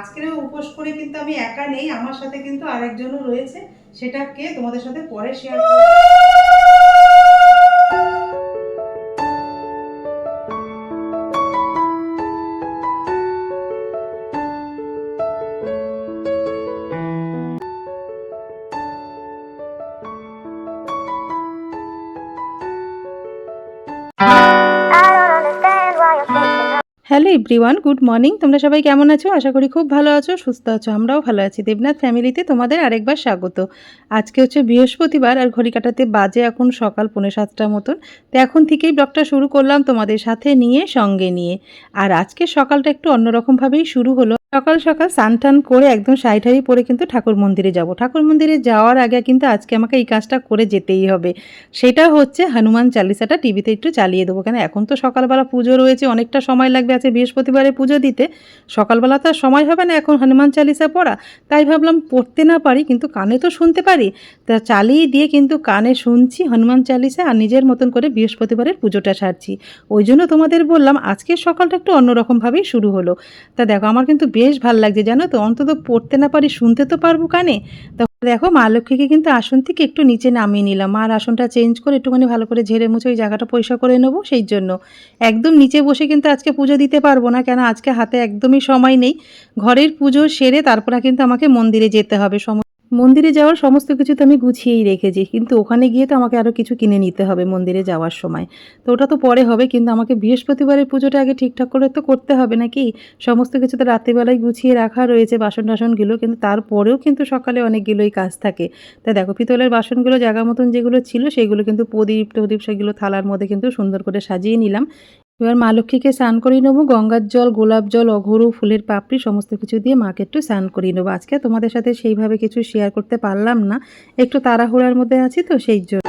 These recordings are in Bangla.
আজকের উপোস করে কিন্তু আমি একা নেই, আমার সাথে কিন্তু আরেকজনও রয়েছে। সেটা কে তোমাদের সাথে পরে শেয়ার করব। Hello everyone, good morning. তোমরা সবাই কেমন আছো? আশা করি খুব ভালো আছো, সুস্থ আছো। আমরাও ভালো আছি। দেবনাথ ফ্যামিলিতে তোমাদের আরেকবার স্বাগত। আজকে হচ্ছে বৃহস্পতিবার আর ঘড়ি কাটাতে বাজে এখন সকাল 6:45 মতন। তো এখন থেকেই ব্লগটা শুরু করলাম তোমাদের সাথে নিয়ে, সঙ্গে নিয়ে। আর আজকে সকালটা একটু অন্যরকমভাবেই শুরু হলো। সকাল সকাল স্নান টান করে একদম শাড়ি ঠাড়ি পরে কিন্তু ঠাকুর মন্দিরে যাব। ঠাকুর মন্দিরে যাওয়ার আগে কিন্তু আজকে আমাকে এই কাজটা করে যেতেই হবে। সেটা হচ্ছে হনুমান চালিসাটা টিভিতে একটু চালিয়ে দেবো। কেন এখন তো সকালবেলা পুজো রয়েছে, অনেকটা সময় লাগবে আছে বৃহস্পতিবারে পুজো দিতে। সকালবেলা তো আর সময় হবে না এখন হনুমান চালিসা পড়া। তাই ভাবলাম পড়তে না পারি কিন্তু কানে তো শুনতে পারি। তা চালিয়ে দিয়ে কিন্তু কানে শুনছি হনুমান চালিসা আর নিজের মতন করে বৃহস্পতিবারের পুজোটা সারছি। ওই জন্য তোমাদের বললাম আজকের সকালটা একটু অন্যরকমভাবেই শুরু হলো। তা দেখো আমার কিন্তু বেশ ভাল লাগছে জানো তো, অন্তত পড়তে না পারি শুনতে তো পারবো কানে। দেখো মা লক্ষ্মীকে কিন্তু আসন থেকে একটু নিচে নামিয়ে নিলাম। মার আসনটা চেঞ্জ করে একটুখানি ভালো করে ঝেড়ে মুছে ওই জায়গাটা পরিষ্কার করে নেবো, সেই জন্য একদম নিচে বসে কিন্তু আজকে পুজো দিতে পারবো না, কেন আজকে হাতে একদমই সময় নেই। ঘরের পুজো সেরে তারপরে কিন্তু আমাকে মন্দিরে যেতে হবে। মন্দিরে যাওয়ার সমস্ত কিছু তো আমি গুছিয়েই রেখেছি, কিন্তু ওখানে গিয়ে তো আমাকে আরও কিছু কিনে নিতে হবে মন্দিরে যাওয়ার সময়। তো ওটা তো পরে হবে, কিন্তু আমাকে বৃহস্পতিবারের পুজোটা আগে ঠিকঠাক করে তো করতে হবে নাকি। সমস্ত কিছু তো রাত্রিবেলায় গুছিয়ে রাখা রয়েছে, বাসন টাসনগুলো, কিন্তু তারপরেও কিন্তু সকালে অনেকগুলোই কাজ থাকে। তা দেখো পিতলের বাসনগুলো জায়গা মতন যেগুলো ছিল সেগুলো কিন্তু প্রদীপ টদীপ সেগুলো থালার মধ্যে কিন্তু সুন্দর করে সাজিয়ে নিলাম। এবার মা লক্ষ্মীকে স্নান করিয়ে নেবো। গঙ্গার জল, গোলাপ জল, অঘরু, ফুলের পাপড়ি সমস্ত কিছু দিয়ে মাকে একটু স্নান করিয়ে নেবো। আজকে তোমাদের সাথে সেইভাবে কিছু শেয়ার করতে পারলাম না, একটু তাড়াহুড়ার মধ্যে আছি তো সেই জন্য।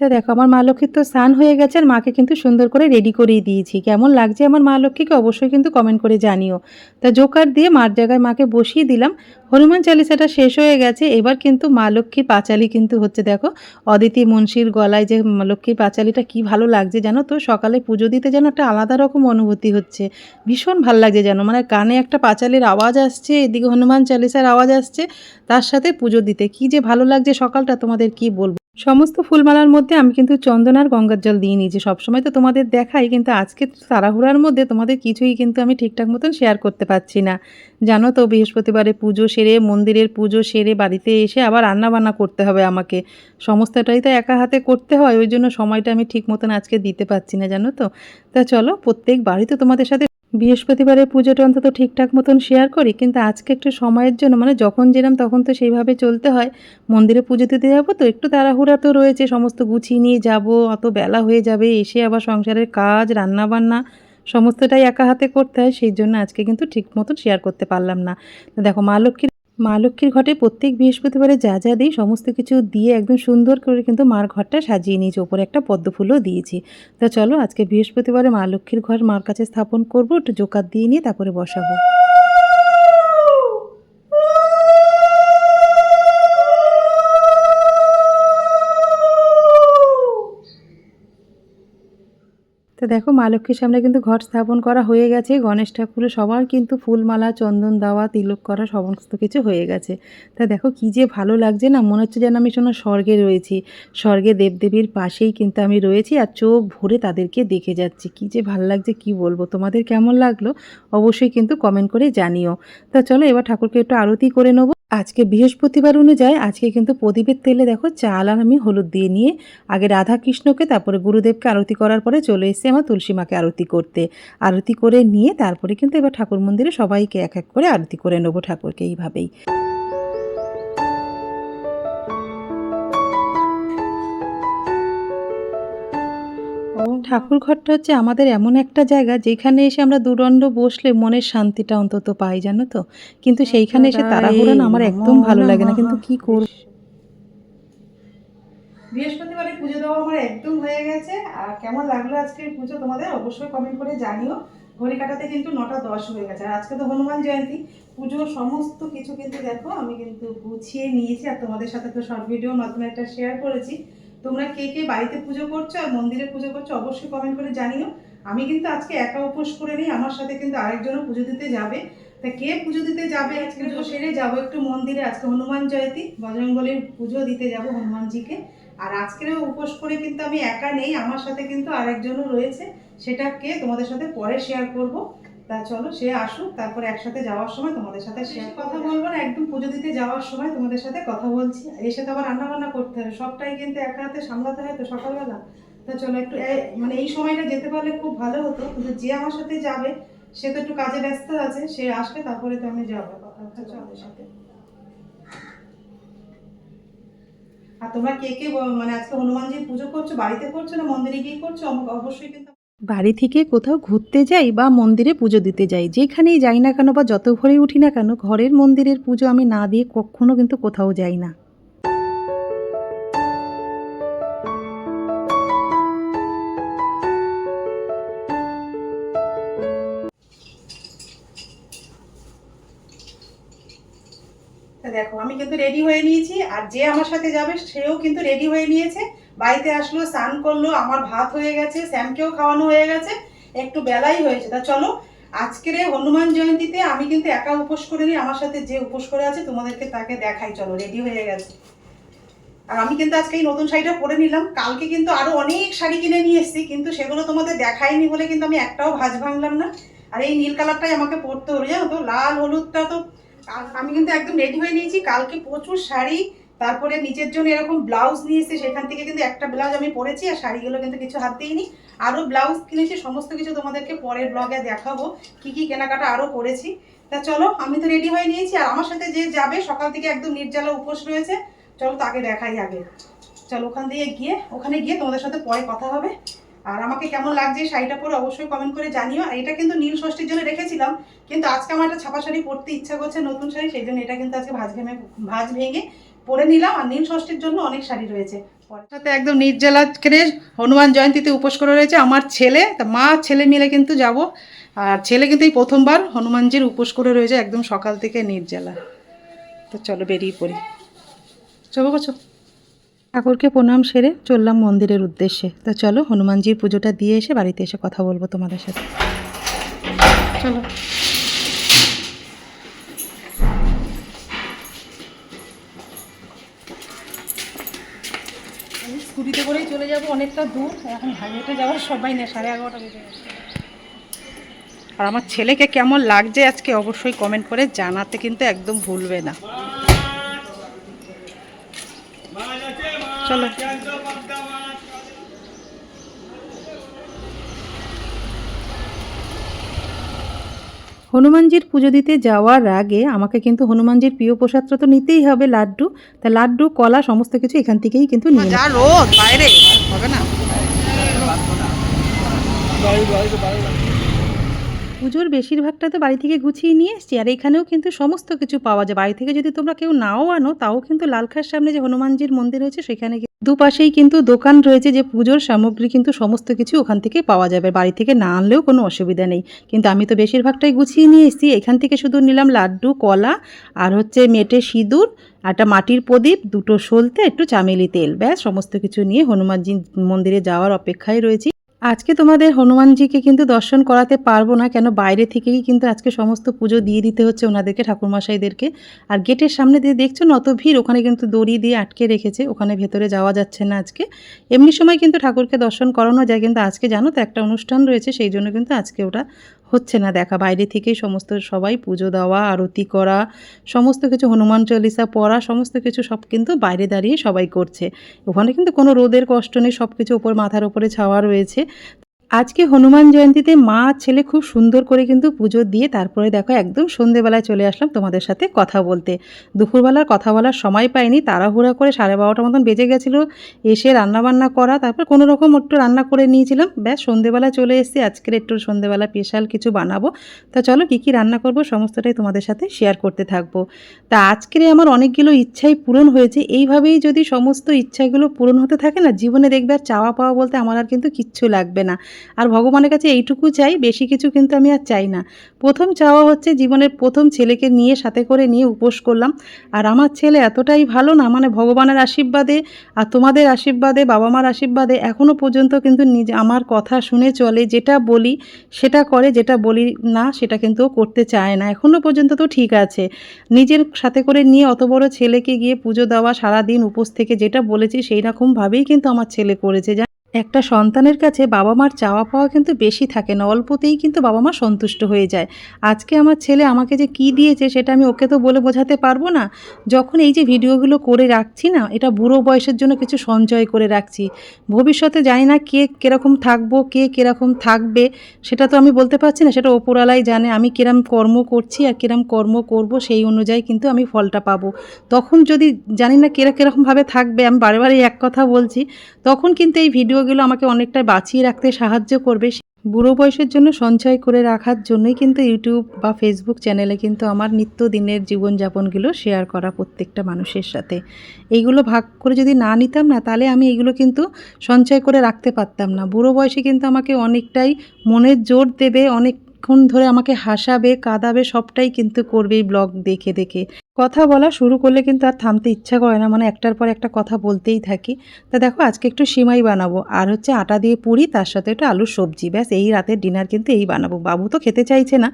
তো দেখো আমার মা লক্ষ্মীর তো স্নান হয়ে গেছে আর মাকে কিন্তু সুন্দর করে রেডি করেই দিয়েছি। কেমন লাগছে আমার মা লক্ষ্মীকে অবশ্যই কিন্তু কমেন্ট করে জানিও। তা জোকার দিয়ে মার জায়গায় মাকে বসিয়ে দিলাম। হনুমান চালিসাটা শেষ হয়ে গেছে, এবার কিন্তু মা লক্ষ্মী পাঁচালি কিন্তু হচ্ছে। দেখো অদিতি মুন্সির গলায় যে মা লক্ষ্মীর পাঁচালিটা কি ভালো লাগছে জানো তো, সকালে পুজো দিতে যেন একটা আলাদা রকম অনুভূতি হচ্ছে। ভীষণ ভাল লাগছে যেন, মানে কানে একটা পাঁচালির আওয়াজ আসছে, এদিকে হনুমান চালিসার আওয়াজ আসছে, তার সাথে পুজো দিতে কি যে ভালো লাগছে সকালটা তোমাদের কি বলবো। সমস্ত ফুলমালার মধ্যে আমি কিন্তু চন্দন আর গঙ্গার জল দিয়ে নিয়েছি। সবসময় তো তোমাদের দেখাই, কিন্তু আজকে তাড়াহুড়ার মধ্যে তোমাদের কিছুই কিন্তু আমি ঠিকঠাক মতন শেয়ার করতে পারছি না। জানো তো বৃহস্পতিবারে পুজো সেরে, মন্দিরের পুজো সেরে বাড়িতে এসে আবার রান্নাবান্না করতে হবে আমাকে। সমস্তটাই তো একা হাতে করতে হয়, ওই জন্য সময়টা আমি ঠিক মতন আজকে দিতে পারছি না জানো তো। তা চলো প্রত্যেক বাড়ি তো তোমাদের সাথে বৃহস্পতিবারের পুজোটা অন্তত ঠিকঠাক মতন শেয়ার করি, কিন্তু আজকে একটু সময়ের জন্য, মানে যখন যেরাম তখন তো সেইভাবে চলতে হয়। মন্দিরে পুজো দিতে যাবো তো একটু তাড়াহুড়া তো রয়েছে, সমস্ত গুছিয়ে নিয়ে যাব, অত বেলা হয়ে যাবে, এসে আবার সংসারের কাজ রান্নাবান্না সমস্তটাই একা হাতে করতে হয়, সেই জন্য আজকে কিন্তু ঠিক মতন শেয়ার করতে পারলাম না। তো দেখো মা লক্ষ্মীর ঘটে প্রত্যেক বৃহস্পতিবারে যা যা দিই সমস্ত কিছু দিয়ে একদম সুন্দর করে কিন্তু মার ঘরটা সাজিয়ে নিয়েছি, ওপরে একটা পদ্ম ফুলও দিয়েছি। তা চলো আজকে বৃহস্পতিবারে মা লক্ষ্মীর ঘর মার কাছে স্থাপন করবো, একটু জোকার দিয়ে নিয়ে তারপরে বসাবো। তো দেখো মা লক্ষ্মীর সামনে কিন্তু ঘট স্থাপন করা হয়ে গেছে। গণেশ ঠাকুরের সবার কিন্তু ফুলমালা, চন্দন দেওয়া, তিলক করা সমস্ত কিছু হয়ে গেছে। তা দেখো কি যে ভালো লাগছে না, মনে হচ্ছে যেন আমি শোনো স্বর্গে রয়েছি। স্বর্গে দেবদেবীর পাশেই কিন্তু আমি রয়েছি আর চোখ ভরে তাদেরকে দেখে যাচ্ছি। কি যে ভালো লাগছে কি বলবো। তোমাদের কেমন লাগলো অবশ্যই কিন্তু কমেন্ট করে জানিও। তা চলো এবার ঠাকুরকে একটু আরতি করে নেবো। আজকে বৃহস্পতিবার অনুযায়ী আজকে কিন্তু প্রদীপের তেলে দেখো চাল আর আমি হলুদ দিয়ে নিয়ে আগে রাধা কৃষ্ণকে তারপরে গুরুদেবকে আরতি করার পরে চলে এসেছি আমার তুলসী মাকে আরতি করতে। আরতি করে নিয়ে তারপরে কিন্তু এবার ঠাকুর মন্দিরে সবাইকে এক এক করে আরতি করে নেবো ঠাকুরকে এইভাবেই। ঠাকুর ঘরটা হচ্ছে আমাদের এমন একটা জায়গা যেখানে এসে আমরা দুদণ্ড বসলে মনের শান্তিটা অন্তত পাই জানো তো। কিন্তু সেইখানে এসে তাড়াহুড়ো না আমার একদম ভালো লাগে না, কিন্তু কি করব। বৃহস্পতিবারে পুজো দেওয়া আমার একদম হয়ে গেছে। আর কেমন লাগলো আজকের পুজো তোমাদের অবশ্যই কমেন্ট করে জানিও। ঘড়ি কাটাতে কিন্তু 9টা 10 হয়ে গেছে, আর আজকে তো হনুমান জয়ন্তী। পুজোর সমস্ত কিছু কিন্তু দেখো আমি কিন্তু গুছিয়ে নিয়েছি, আর তোমাদের সাথে তো শর্ট ভিডিও মাধ্যমে একটা শেয়ার করেছি। তোমরা কে কে বাড়িতে পুজো করছো আর মন্দিরে পুজো করছো অবশ্যই কমেন্ট করে জানিও। আমি কিন্তু আজকে একা উপোস করে নিই, আমার সাথে কিন্তু আরেকজনও পুজো দিতে যাবে। তা কে পুজো দিতে যাবে, আজকে পুজো সেরে যাবো একটু মন্দিরে। আজকে হনুমান জয়ন্তী, বজরংবলীর পুজো দিতে যাব হনুমানজিকে। আর আজকেও উপোস করে কিন্তু আমি একা নেই, আমার সাথে কিন্তু আরেকজনও রয়েছে। সেটা কে তোমাদের সাথে পরে শেয়ার করব। তা চলো সে আসুক, তারপরে একসাথে যাওয়ার সময় তোমাদের সাথে শেয়ার কথা বলবো না, একদম পুজো দিতে যাওয়ার সময় তোমাদের সাথে কথা বলছি। এসে তো আবার রান্না বান্না করতে হবে, সবটাই কিন্তু একা হাতে সামলাতে হয় তো সকালবেলা। তা চলো একটু মানে এই সময়টা যেতে পারলে খুব ভালো হতো, কিন্তু যে আমার সাথে যাবে সে তো একটু কাজে ব্যস্ত আছে, সে আসলে তারপরে তো আমি যাবো কথা হচ্ছে আমাদের সাথে। আর তোমরা কে কে মানে আজকে হনুমানজির পুজো করছো বাড়িতে করছো না মন্দিরে গিয়ে করছো, আমাকে অবশ্যই কিন্তু। বাড়ি থেকে কোথাও ঘুরতে যাই বা মন্দিরে পুজো দিতে যাই, যেখানেই যাই না কেন বা যত ভোরে উঠি না কেন, ঘরের মন্দিরের পুজো আমি না দিয়ে কখনো কিন্তু কোথাও যাই না। দেখো আমি কিন্তু রেডি হয়ে নিয়েছি, আর যে আমার সাথে যাবে সেও কিন্তু রেডি হয়ে নিয়েছে। বাড়িতে আসলো, স্নান করলো, আমার ভাত হয়ে গেছে, স্যামকেও খাওয়ানো হয়ে গেছে, একটু বেলাই হয়েছে। তা চলো আজকের হনুমান জয়ন্তীতে আমি কিন্তু একা উপোস করে নিই, আমার সাথে যে উপোস করে আছে তোমাদেরকে তাকে দেখাই। চলো রেডি হয়ে গেছে। আর আমি কিন্তু আজকে এই নতুন শাড়িটা পরে নিলাম, কালকে কিন্তু আরো অনেক শাড়ি কিনে নিয়ে এসেছি, কিন্তু সেগুলো তোমাদের দেখাইনি বলে কিন্তু আমি একটাও ভাঁজ ভাঙলাম না। আর এই নীল কালারটাই আমাকে পরতে হলো, জানো তো, লাল হলুদটা তো। আমি কিন্তু একদম রেডি হয়ে নিয়েছি, কালকে প্রচুর শাড়ি, তারপরে নিজের জন্য এরকম ব্লাউজ নিয়ে এসেছি, সেখান থেকে কিন্তু একটা ব্লাউজ আমি পরেছি, আর শাড়িগুলো কিন্তু কিছু হাত দিইনি। আরও ব্লাউজ কিনেছি, সমস্ত কিছু তোমাদেরকে পরের ব্লগে দেখাবো কি কি কেনাকাটা আরও করেছি। তা চলো আমি তো রেডি হয়ে নিয়েছি, আর আমার সাথে যে যাবে সকাল থেকে একদম নির্জলা উপোস রয়েছে, চলো তাকে দেখাই আগে। চলো ওখানে গিয়ে তোমাদের সাথে পরে কথা হবে। আর আমাকে কেমন লাগছে শাড়িটা পরে অবশ্যই কমেন্ট করে জানিও। আর এটা কিন্তু নীল ষষ্ঠীর জন্য রেখেছিলাম, কিন্তু আজকে আমার একটা ছাপা শাড়ি পরতে ইচ্ছা করছে, নতুন শাড়ি, সেই জন্য এটা কিন্তু আজকে ভাঁজ ভেঙে পরে নিলাম। আর নীল ষষ্ঠীর জন্য অনেক শাড়ি রয়েছে। সাথে একদম নির্জলা করে হনুমান জয়ন্তীতে উপোস করে রয়েছে আমার ছেলে, তা মা ছেলে মিলে কিন্তু যাব। আর ছেলে কিন্তু এই প্রথমবার হনুমানজির উপোস করে রয়েছে একদম সকাল থেকে নির্জলা। তো চলো বেরিয়ে পড়ি, চলো বছো। ঠাকুরকে প্রণাম সেরে চললাম মন্দিরের উদ্দেশ্যে। তা চলো হনুমানজির পুজোটা দিয়ে এসে বাড়িতে এসে কথা বলবো তোমাদের সাথে, চলো। স্কুটিতে করেই চলে যাবো, অনেকটা দূর, এখন হাইওয়েতে যাওয়ার সবাই নেই, 11:30 বেজে গেছে। আর আমার ছেলেকে কেমন লাগছে আজকে অবশ্যই কমেন্ট করে জানাতে কিন্তু একদম ভুলবে না। চলো। হনুমানজির পুজো দিতে যাওয়ার আগে আমাকে কিন্তু হনুমানজির প্রিয় প্রসাদটা তো নিতেই হবে, লাড্ডু। তা লাড্ডু, কলা, সমস্ত কিছু এখান থেকেই কিন্তু নিয়ে যা রোদ বাইরে হবে না। পুজোর বেশিরভাগটা তো বাড়ি থেকে গুছিয়ে নিয়ে এসছি, আর এখানেও কিন্তু সমস্ত কিছু পাওয়া যায়। বাড়ি থেকে যদি তোমরা কেউ নাও আনো, তাও কিন্তু লালখার সামনে যে হনুমানজির মন্দির রয়েছে সেখানে দুপাশেই কিন্তু দোকান রয়েছে, যে পুজোর সামগ্রী কিন্তু সমস্ত কিছু ওখান থেকে পাওয়া যাবে, বাড়ি থেকে না আনলেও কোনো অসুবিধা নেই। কিন্তু আমি তো বেশিরভাগটাই গুছিয়ে নিয়ে এসেছি, এখান থেকে শুধু নিলাম লাড্ডু, কলা, আর হচ্ছে মেটে সিঁদুর, একটা মাটির প্রদীপ, দুটো সলতে, একটু চামেলি তেল, ব্যাস সমস্ত কিছু নিয়ে হনুমানজি মন্দিরে যাওয়ার অপেক্ষায় রয়েছি। আজকে তোমাদের হনুমানজিকে কিন্তু দর্শন করাতে পারবো না, কেন বাইরে থেকেই কিন্তু আজকে সমস্ত পুজো দিয়ে দিতে হচ্ছে ওনাদেরকে, ঠাকুরমশাইদেরকে। আর গেটের সামনে দিয়ে দেখছো না অত ভিড়, ওখানে কিন্তু দড়ি দিয়ে আটকে রেখেছে, ওখানে ভেতরে যাওয়া যাচ্ছে না আজকে। এমনি সময় কিন্তু ঠাকুরকে দর্শন করানো যায়, কিন্তু আজকে জানো তো একটা অনুষ্ঠান রয়েছে, সেই জন্য কিন্তু আজকে ওটা হচ্ছে না দেখা। বাইরে থেকেই সমস্ত সবাই পুজো দেওয়া, আরতি করা, সমস্ত কিছু হনুমান চল্লিশা পড়া, সমস্ত কিছু সব কিন্তু বাইরে দাঁড়িয়ে সবাই করছে। ওখানে কিন্তু কোনো রোদের কষ্ট নেই, সব কিছু ওপর মাথার ওপরে ছাওয়া রয়েছে। আজকে হনুমান জয়ন্তীতে মা ছেলে খুব সুন্দর করে কিন্তু পুজো দিয়ে তারপরে দেখো একদম সন্ধেবেলায় চলে আসলাম তোমাদের সাথে কথা বলতে। দুপুরবেলার কথা বলার সময় পাইনি, তাড়াহুড়া করে 12:30 মতন বেজে গেছিলো এসে রান্নাবান্না করা, তারপর কোনো রকম একটু রান্না করে নিয়েছিলাম, ব্যাস সন্ধেবেলা চলে এসেছি। আজকের একটু সন্ধেবেলা স্পেশাল কিছু বানাবো। তা চলো কী কী রান্না করব সমস্তটাই তোমাদের সাথে শেয়ার করতে থাকবো। তা আজকের আমার অনেকগুলো ইচ্ছাই পূরণ হয়েছে। এইভাবেই যদি সমস্ত ইচ্ছাগুলো পূরণ হতে থাকে না, জীবনে দেখবে আর চাওয়া পাওয়া বলতে আমার আর কিন্তু কিচ্ছু লাগবে না। আর ভগবানের কাছে এইটুকু চাই, বেশি কিছু কিন্তু আমি আর চাই না। প্রথম চাওয়া হচ্ছে জীবনের প্রথম ছেলেকে নিয়ে সাথে করে নিয়ে উপোস করলাম। আর আমার ছেলে এতটাই ভালো না, মানে ভগবানের আশীর্বাদে আর তোমাদের আশীর্বাদে, বাবা মার আশীর্বাদে এখনও পর্যন্ত কিন্তু নিজে আমার কথা শুনে চলে, যেটা বলি সেটা করে, যেটা বলি না সেটা কিন্তু ও করতে চায় না। এখনও পর্যন্ত তো ঠিক আছে। নিজের সাথে করে নিয়ে অত বড় ছেলেকে গিয়ে পুজো দেওয়া, সারাদিন উপোস থেকে যেটা বলেছি সেই রকমভাবেই কিন্তু আমার ছেলে করেছে। একটা সন্তানের কাছে বাবা মার চাওয়া পাওয়া কিন্তু বেশি থাকে না, অল্পতেই কিন্তু বাবা মা সন্তুষ্ট হয়ে যায়। আজকে আমার ছেলে আমাকে যে কি দিয়েছে সেটা আমি ওকে তো বলে বোঝাতে পারবো না। যখন এই যে ভিডিওগুলো করে রাখছি না, এটা বুড়ো বয়সের জন্য কিছু সঞ্চয় করে রাখছি। ভবিষ্যতে জানি না কে কীরকম থাকবো, কে কীরকম থাকবে, সেটা তো আমি বলতে পারছি না, সেটা ওপরওয়ালাই জানে। আমি কিরম কর্ম করছি আর কিরম কর্ম করব সেই অনুযায়ী কিন্তু আমি ফলটা পাবো। তখন যদি জানি না কীরকমভাবে থাকবে, আমি বারে বারে এক কথা বলছি, তখন কিন্তু এই ভিডিওগুলো আমাকে অনেকটা বাঁচিয়ে রাখতে সাহায্য করবে। বুড়ো বয়সের জন্য সঞ্চয় করে রাখার জন্যই কিন্তু ইউটিউব বা ফেসবুক চ্যানেলে কিন্তু আমার নিত্যদিনের জীবনযাপনগুলো শেয়ার করা প্রত্যেকটা মানুষের সাথে। এইগুলো ভাগ করে যদি না নিতাম না, তাহলে আমি এইগুলো কিন্তু সঞ্চয় করে রাখতে পারতাম না। বুড়ো বয়সে কিন্তু আমাকে অনেকটাই মনের জোর দেবে, অনেকক্ষণ ধরে আমাকে হাসাবে, কাঁদাবে, সবটাই কিন্তু করবে এই ব্লগ দেখে দেখে। কথা বলা শুরু করলে কিন্তু আর থামতে ইচ্ছা করে না, মানে একটার পর একটা কথা বলতেই থাকি। তা দেখো আজকে একটু সিমাই বানাবো, আর হচ্ছে আটা দিয়ে পুরি, তার সাথে একটু আলুর সবজি, ব্যাস এই রাতের ডিনার কিন্তু এই বানাবো। বাবু তো খেতে চাইছে না,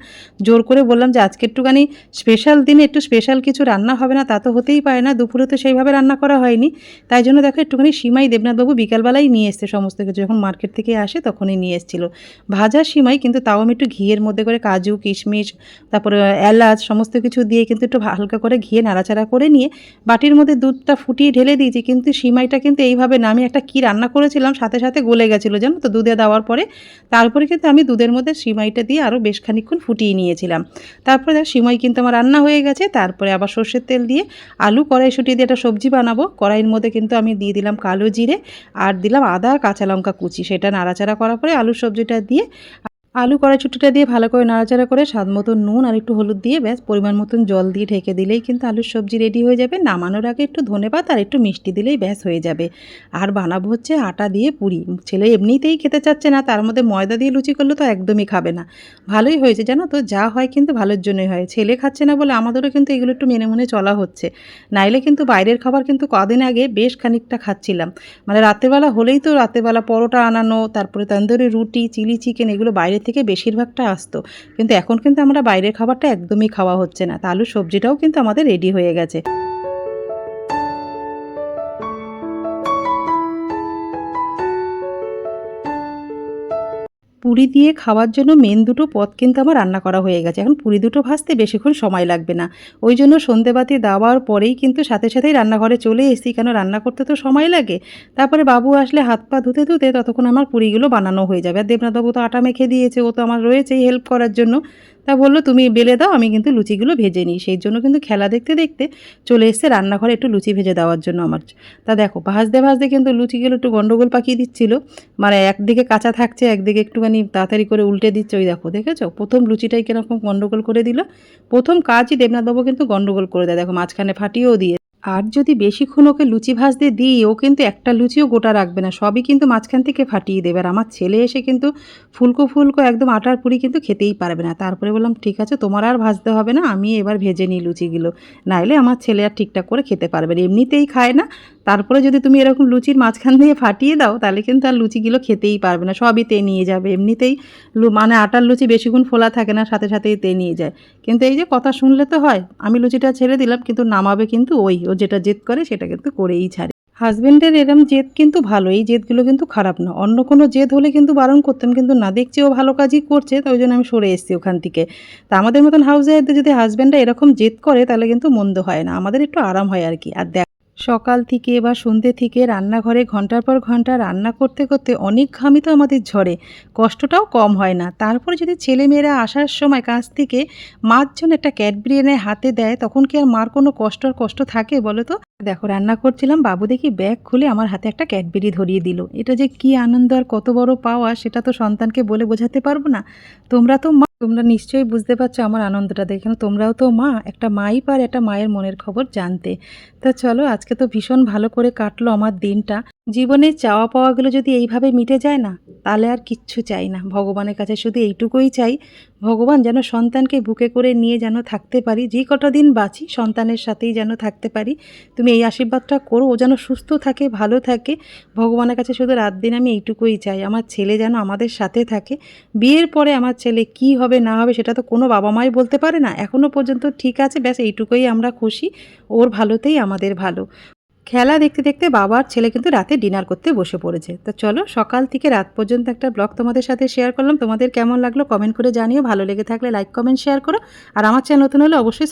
জোর করে বললাম যে আজকে একটুখানি স্পেশাল দিনে একটু স্পেশাল কিছু রান্না হবে না, তা তো হতেই পারে না, দুপুরে তো সেইভাবে রান্না করা হয়নি। তাই জন্য দেখো একটুখানি সিমাই দেবনাথবাবু বিকালবেলায় নিয়ে এসছে, সমস্ত কিছু যখন মার্কেট থেকে আসে তখনই নিয়ে এসেছিলো। ভাজা সিমাই, কিন্তু তাও আমি একটু ঘিয়ের মধ্যে করে কাজু কিশমিশ তারপরে এলাচ সমস্ত কিছু দিয়ে কিন্তু একটু হালকা করে ঘিয়ে নাড়াচাড়া করে নিয়ে বাটির মধ্যে দুধটা ফুটিয়ে ঢেলে দিয়েছি। কিন্তু সিমাইটা কিন্তু এইভাবে না, আমি একটা কী রান্না করেছিলাম সাথে সাথে গলে গেছিলো জানো তো দুধে দেওয়ার পরে। তারপরে কিন্তু আমি দুধের মধ্যে সিমাইটা দিয়ে আরও বেশ খানিকক্ষণ ফুটিয়ে নিয়েছিলাম। তারপরে দেখ সিমাই কিন্তু আমার রান্না হয়ে গেছে। তারপরে আবার সর্ষের তেল দিয়ে আলু কড়াইশুঁটি দিয়ে একটা সবজি বানাবো। কড়াইয়ের মধ্যে কিন্তু আমি দিয়ে দিলাম কালো জিরে আর দিলাম আদা কাঁচা লঙ্কা কুচি, সেটা নাড়াচাড়া করার পরে আলুর সবজিটা দিয়ে আলু কড়াইশুঁটিটা দিয়ে ভালো করে নাড়াচাড়া করে স্বাদ মতো নুন আর একটু হলুদ দিয়ে ব্যাস পরিমাণ মতন জল দিয়ে ঢেকে দিলেই কিন্তু আলুর সবজি রেডি হয়ে যাবে। নামানোর আগে একটু ধনেপাতা আর একটু মিষ্টি দিলেই ব্যাস হয়ে যাবে। আর বানাবো হচ্ছে আটা দিয়ে পুরি। ছেলে এমনিতেই খেতে চাচ্ছে না, তার মধ্যে ময়দা দিয়ে লুচি করলে তো একদমই খাবে না। ভালোই হয়েছে জানো তো, যা হয় কিন্তু ভালোর জন্যই হয়। ছেলে খাচ্ছে না বলে আমাদেরও কিন্তু এগুলো একটু মেনে মনে চলা হচ্ছে, নাইলে কিন্তু বাইরের খাবার কিন্তু কদিন আগে বেশ খানিকটা খাচ্ছিলাম। মানে রাত্রেবেলা হলেই তো রাত্রেবেলা পরোটা আনানো, তারপরে তন্দুরি রুটি, চিলি চিকেন, এগুলো বাইরে থেকে বেশিরভাগটা আসতো। কিন্তু এখন কিন্তু আমরা বাইরের খাবারটা একদমই খাওয়া হচ্ছে না। তা আলুর সবজিটাও কিন্তু আমাদের রেডি হয়ে গেছে। পুরি দিয়ে খাওয়ার জন্য মেন দুটো পদ কিন্তু আমার রান্না করা হয়ে গেছে। এখন পুরি দুটো ভাজতে বেশিক্ষণ সময় লাগবে না। ওই জন্য সন্ধেবাতি দেওয়ার পরেই কিন্তু সাথে সাথেই রান্নাঘরে চলে এসেছি, কেন রান্না করতে তো সময় লাগে। তারপরে বাবু আসলে হাত পা ধুতে ধুতে ততক্ষণ আমার পুরিগুলো বানানো হয়ে যাবে। আর দেবনাথবাবু তো আটা মেখে দিয়েছে, ও তো আমার রয়েছেই হেল্প করার জন্য। তা বললো তুমি বেলে দাও, আমি কিন্তু লুচিগুলো ভেজে নিই। সেই জন্য কিন্তু খেলা দেখতে দেখতে চলে এসছে রান্নাঘরে একটু লুচি ভেজে দেওয়ার জন্য আমার। তা দেখো ভাজতে ভাজতে কিন্তু লুচিগুলো একটু গন্ডগোল পাকিয়ে দিচ্ছিল, মানে একদিকে কাঁচা থাকছে, একদিকে একটুখানি তাড়াতাড়ি করে উল্টে দিচ্ছে। ওই দেখো, দেখেছো প্রথম লুচিটাই কিরকম গন্ডগোল করে দিল। প্রথম কাজই দেবনাথবাবু কিন্তু গন্ডগোল করে দেয়, দেখো মাঝখানে ফাটিয়েও দিয়ে। আর যদি বেশিক্ষণ ওকে লুচি ভাজতে দিই, ও কিন্তু একটা লুচিও গোটা রাখবে না, সবই কিন্তু মাঝখান থেকে ফাটিয়ে দেবে। আর আমার ছেলে এসে কিন্তু ফুলকো ফুলকো একদম আটার পুরি কিন্তু খেতেই পারবে না। তারপরে বললাম ঠিক আছে, তোমার আর ভাজতে হবে না, আমি এবার ভেজে নিই লুচিগুলো, নাইলে আমার ছেলে আর ঠিকঠাক করে খেতে পারবে না, এমনিতেই খায় না। তারপরে যদি তুমি এরকম লুচির মাঝখান দিয়ে ফাটিয়ে দাও, তাহলে কিন্তু আর লুচিগুলো খেতেই পারবে না, সবই নিয়ে যাবে। এমনিতেই মানে আটার লুচি বেশিক্ষণ ফোলা থাকে না, সাথে সাথেই নিয়ে যায়। কিন্তু এই যে কথা শুনলে তো হয়, আমি লুচিটা ছেড়ে দিলাম, কিন্তু নামাবে কিন্তু ও যেটা জেদ করে সেটা কিন্তু করেই ছাড়ে। হাজবেন্ডের এরম জেদ কিন্তু ভালো, এই জেদগুলো কিন্তু খারাপ না। অন্য কোনো জেদ হলে কিন্তু বারণ করতাম, কিন্তু না, দেখছি ও ভালো কাজই করছে, তো ওই জন্য আমি সরে এসেছি ওখান থেকে। তা আমাদের মতন হাউস ওয়াইফদের যদি হাজব্যান্ডরা এরকম জেদ করে তাহলে কিন্তু মন্দ হয় না, আমাদের একটু আরাম হয় আর কি। আর সকাল থেকে বা সন্ধ্যে থেকে রান্নাঘরে ঘন্টার পর ঘন্টা রান্না করতে করতে অনেক ঘামই তো আমাদের ঝরে, কষ্টটাও কম হয় না। তারপরে যদি ছেলেমেয়েরা আসার সময় কাজ থেকে মার জন্য একটা ক্যাডবেরি এনে হাতে দেয়, তখন কি আর মার কোনো কষ্ট থাকে বলো তো। দেখো রান্না করছিলাম, বাবু দেখি ব্যাগ খুলে আমার হাতে একটা ক্যাডবেরি ধরিয়ে দিল। এটা যে কি আনন্দ আর কত বড় পাওয়া, সেটা তো সন্তানকে বলে বোঝাতে পারবো না। তোমরা তো মা, তোমরা নিশ্চয়ই বুঝতে পারছো আমার আনন্দটা দেখে। তোমরাও তো মা, একটা মাই পারে একটা মায়ের মনের খবর জানতে। তা চলো, আজকে তো ভীষণ ভালো করে কাটলো আমার দিনটা। জীবনের চাওয়া পাওয়াগুলো যদি এইভাবে মিটে যায় না, তাহলে আর কিচ্ছু চাই না। ভগবানের কাছে শুধু এইটুকুই চাই, ভগবান যেন সন্তানকে বুকে করে নিয়ে যেন থাকতে পারি। যে কটা দিন বাঁচি সন্তানের সাথেই যেন থাকতে পারি। তুমি এই আশীর্বাদটা করো, ও যেন সুস্থ থাকে, ভালো থাকে। ভগবানের কাছে শুধু রাত দিন আমি এইটুকুই চাই, আমার ছেলে যেন আমাদের সাথে থাকে। বিয়ের পরে আমার ছেলে কী হবে না হবে সেটা তো কোনো বাবা-মাই বলতে পারে না। এখনও পর্যন্ত ঠিক আছে, ব্যাস এইটুকুই আমরা খুশি। ওর ভালোতেই আমাদের ভালো। খেলা দেখতে দেখতে বাবা আর ছেলে কিন্তু রাতে ডিনার করতে বসে পড়েছে। তো চলো, সকাল থেকে রাত পর্যন্ত একটা ব্লগ তোমাদের সাথে শেয়ার করলাম। তোমাদের কেমন লাগলো কমেন্ট করে জানিও। ভালো লেগে থাকলে লাইক, কমেন্ট, শেয়ার করো। আর আমার চ্যানেল নতুন হলে অবশ্যই